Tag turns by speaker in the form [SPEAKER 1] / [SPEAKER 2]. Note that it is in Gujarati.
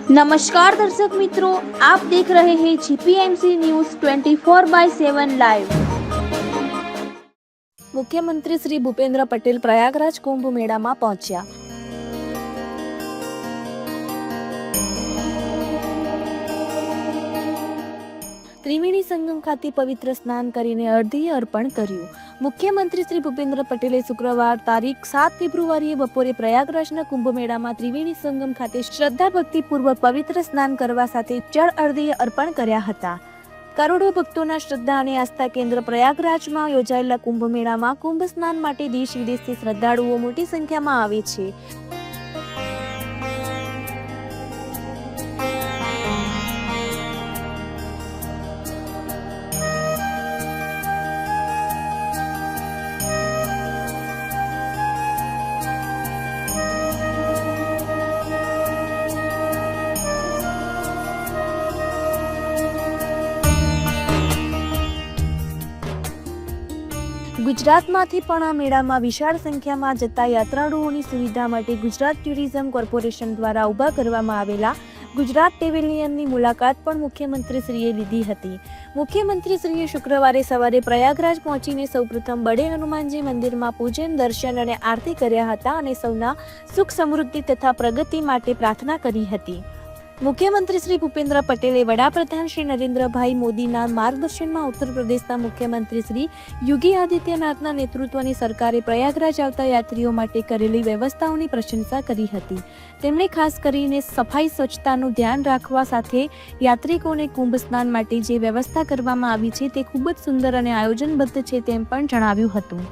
[SPEAKER 1] नमस्कार दर्शक मित्रों, आप देख रहे हैं जीपीएमसी न्यूज 24/7 लाइव।
[SPEAKER 2] मुख्यमंत्री श्री भूपेन्द्र पटेल प्रयागराज कुंभ मेला में पहुंचा। त्रिवेणी संगम खाते पवित्र स्नान करीने अर्घ्य अर्पण कर्યું। मुख्यमंत्री श्री भूपेन्द्र पटेले शुक्रवार तारीख 7 फेब्रुआरीए बपोरे प्रयागराजना कुंभ मेळाમાં त्रिवेणी संगम खाते श्रद्धा भक्तिपूर्वक पवित्र स्नान કરવા સાથે જળ અર્ઘ્ય અર્પણ કર્યા હતા। કરોડો ભક્તોના શ્રદ્ધા અને આસ્થા કેન્દ્ર પ્રયાગરાજમાં યોજાયેલા કુંભ મેળામાં કુંભ સ્નાન માટે દેશ વિદેશથી શ્રદ્ધાળુઓ મોટી સંખ્યામાં આવે છે। ગુજરાતમાંથી પણ આ મેળામાં વિશાળ સંખ્યામાં જતા યાત્રાળુઓની સુવિધા માટે ગુજરાત ટુરિઝમ કોર્પોરેશન દ્વારા ઊભા કરવામાં આવેલા ગુજરાત પેવેલિયનની મુલાકાત પણ મુખ્યમંત્રીશ્રીએ લીધી હતી। મુખ્યમંત્રીશ્રીએ શુક્રવારે સવારે પ્રયાગરાજ પહોંચીને સૌપ્રથમ બડે હનુમાનજી મંદિરમાં પૂજન, દર્શન અને આરતી કર્યા હતા અને સૌના સુખ સમૃદ્ધિ તથા પ્રગતિ માટે પ્રાર્થના કરી હતી। મુખ્યમંત્રી શ્રી ભૂપેન્દ્ર પટેલે વડાપ્રધાન શ્રી નરેન્દ્રભાઈ મોદીના માર્ગદર્શનમાં ઉત્તર પ્રદેશના મુખ્યમંત્રી શ્રી યોગી આદિત્યનાથના નેતૃત્વની સરકારે પ્રયાગરાજ આવતા યાત્રીઓ માટે કરેલી વ્યવસ્થાઓની પ્રશંસા કરી હતી। તેમણે ખાસ કરીને સફાઈ સ્વચ્છતાનું ધ્યાન રાખવા સાથે યાત્રિકોને કુંભ સ્નાન માટે જે વ્યવસ્થા કરવામાં આવી છે તે ખૂબ જ સુંદર અને આયોજનબદ્ધ છે તેમ પણ જણાવ્યું હતું।